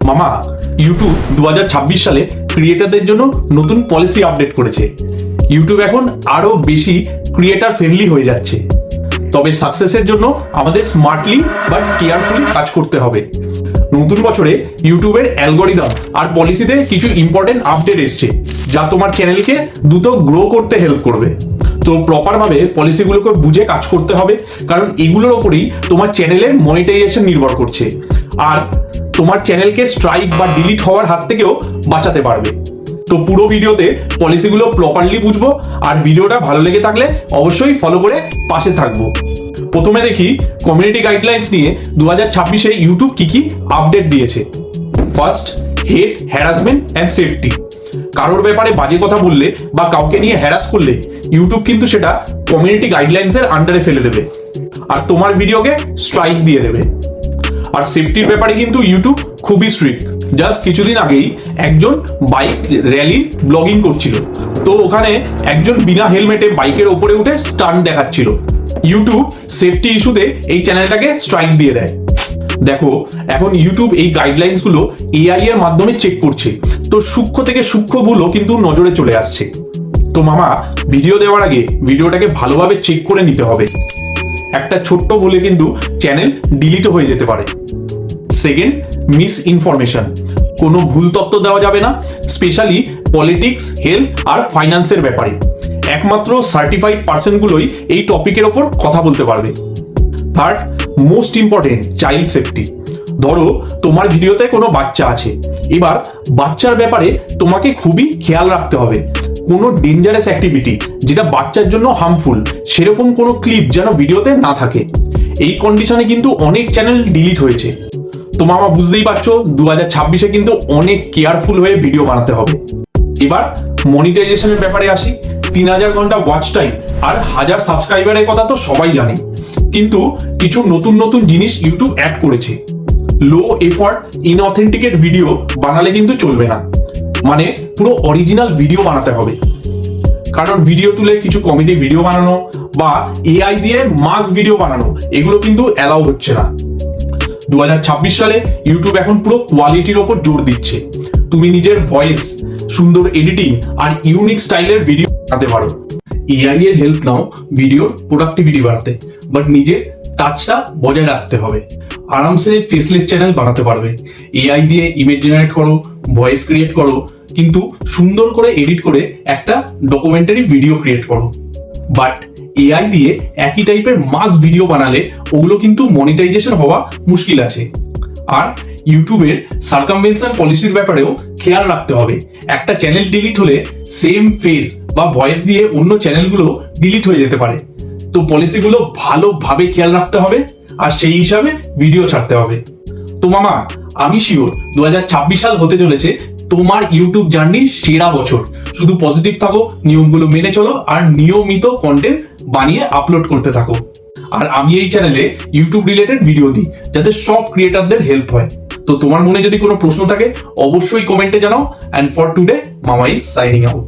মামা, ইউটিউব 2026 সালে ক্রিয়েটারদের জন্য নতুন পলিসি আপডেট করেছে। ইউটিউব এখন আরো বেশি ক্রিয়েটার ফ্রেন্ডলি হয়ে যাচ্ছে। তবে সাকসেসের জন্য আমাদের স্মার্টলি বাট কেয়ারফুলি কাজ করতে হবে। নতুন বছরে ইউটিউবের অ্যালগরিদম আর পলিসিতে কিছু ইম্পর্টেন্ট আপডেট এসছে, যা তোমার চ্যানেলকে দ্রুত গ্রো করতে হেল্প করবে। তো প্রপারভাবে পলিসিগুলোকে বুঝে কাজ করতে হবে, কারণ এগুলোর ওপরেই তোমার চ্যানেলের মনিটাইজেশন নির্ভর করছে, আর তোমার চ্যানেলকে স্ট্রাইক বা ডিলিট হওয়ার হাত থেকেও বাঁচাতে পারবে। তো পুরো ভিডিওতে পলিসিগুলো প্রপারলি বুঝবো, আর ভিডিওটা ভালো লেগে থাকলে অবশ্যই ফলো করে পাশে থাকবো। প্রথমে দেখি কমিউনিটি গাইডলাইন্স নিয়ে 2026-এ ইউটিউব কি আপডেট দিয়েছে। First, hate, harassment and safety. কারোর ব্যাপারে বাজে কথা বললে বা কাউকে নিয়ে হ্যারাস করলে ইউটিউব কিন্তু সেটা কমিউনিটি গাইডলাইন্সের আন্ডারে ফেলে দেবে, আর তোমার ভিডিওকে স্ট্রাইক দিয়ে দেবে। আর সেফটির ব্যাপারে কিন্তু ইউটিউব খুবই স্ট্রিক্ট। জাস্ট কিছুদিন আগেই একজন বাইক র্যালির ব্লগিং করছিল, তো ওখানে একজন বিনা হেলমেটে বাইকের ওপরে উঠে স্টান্ট দেখাচ্ছিল। ইউটিউব সেফটি ইস্যুতে এই চ্যানেলটাকে স্ট্রাইক দিয়ে দেয়। দেখো, এখন ইউটিউব এই গাইডলাইন্স গুলো এআই এর মাধ্যমে চেক করছে, তো সূক্ষ্ম থেকে সূক্ষ্ম ভুলও কিন্তু নজরে চলে আসছে। তো মামা, ভিডিও দেওয়ার আগে ভিডিওটাকে ভালোভাবে চেক করে নিতে হবে। একটা ছোট্ট ভুলে কিন্তু চ্যানেল ডিলিট হয়ে যেতে পারে। Second, miss information. কোনো ভুল তথ্য দেওয়া যাবে না, স্পেশালি পলিটিক্স, হেলথ আর ফাইন্যান্সের ব্যাপারে। একমাত্র সার্টিফাইড পার্সনগুলোই এই টপিকের ওপর কথা বলতে পারবে। Third, most important, child safety. ধরো তোমার ভিডিওতে কোনো বাচ্চা আছে, এবার বাচ্চার ব্যাপারে তোমাকে খুবই খেয়াল রাখতে হবে। কোনো ডেঞ্জারাস অ্যাক্টিভিটি যেটা বাচ্চার জন্য হার্মফুল, সেরকম কোনো ক্লিপ যেন ভিডিওতে না থাকে। এই কন্ডিশনে কিন্তু অনেক চ্যানেল ডিলিট হয়েছে। তো মামা, বুঝতেই পারছো 2026-এ কিন্তু অনেক কেয়ারফুল হয়ে ভিডিও বানাতে হবে। এবার মনিটাইজেশনের ব্যাপারে আসি। 3000 ঘন্টা ওয়াচ টাইম আর 1000 সাবস্ক্রাইবারের কথা তো সবাই জানে, কিন্তু কিছু নতুন জিনিস ইউটিউব অ্যাড করেছে। লো এফর্ট ইনঅথেন্টিকেট ভিডিও বানালে কিন্তু চলবে না, মানে পুরো অরিজিনাল ভিডিও বানাতে হবে। কারণ ভিডিও তুলে কিছু কমেডি ভিডিও বানানো বা এআই দিয়ে মাস ভিডিও বানানো, এগুলো কিন্তু অ্যালাউ হচ্ছে না। 2026 সালে ইউটিউব এখন পুরো কোয়ালিটির ওপর জোর দিচ্ছে। তুমি নিজের ভয়েস, সুন্দর এডিটিং আর ইউনিক স্টাইলের ভিডিও বানাতে পারো। এআই এর হেল্প নাও ভিডিওর প্রোডাক্টিভিটি বাড়াতে, বাট নিজের টাচটা বজায় রাখতে হবে। আরামসে ফেসলেস চ্যানেল বানাতে পারবে। এআই দিয়ে ইমেজ জেনারেট করো, ভয়েস ক্রিয়েট করো, কিন্তু সুন্দর করে এডিট করে একটা ডকুমেন্টারি ভিডিও ক্রিয়েট করো। বাট এআই দিয়ে একই টাইপের মাস ভিডিও বানালে ওগুলো কিন্তু মনিটাইজেশন হওয়া মুশকিল আছে। আর ইউটিউবের সার্কামভেনশন পলিসির ব্যাপারেও খেয়াল রাখতে হবে। একটা চ্যানেল ডিলিট হলে সেম ফেস বা ভয়েস দিয়ে অন্য চ্যানেলগুলো ডিলিট হয়ে যেতে পারে। তো পলিসিগুলো ভালোভাবে খেয়াল রাখতে হবে, আর সেই হিসাবে ভিডিও ছাড়তে হবে। তো মামা, আমি শিওর 2026 সাল হতে চলেছে তোমার ইউটিউব জার্নির সেরা বছর। শুধু পজিটিভ থাকো, নিয়মগুলো মেনে চলো, আর নিয়মিত কন্টেন্ট বানিয়ে আপলোড করতে থাকো। আর আমি এই চ্যানেলে ইউটিউব রিলেটেড ভিডিও দিই, যাতে সব ক্রিয়েটারদের হেল্প হয়। তো তোমার মনে যদি কোনো প্রশ্ন থাকে অবশ্যই কমেন্টে জানাও। অ্যান্ড ফর টুডে, মামা ইজ সাইনিং আউট।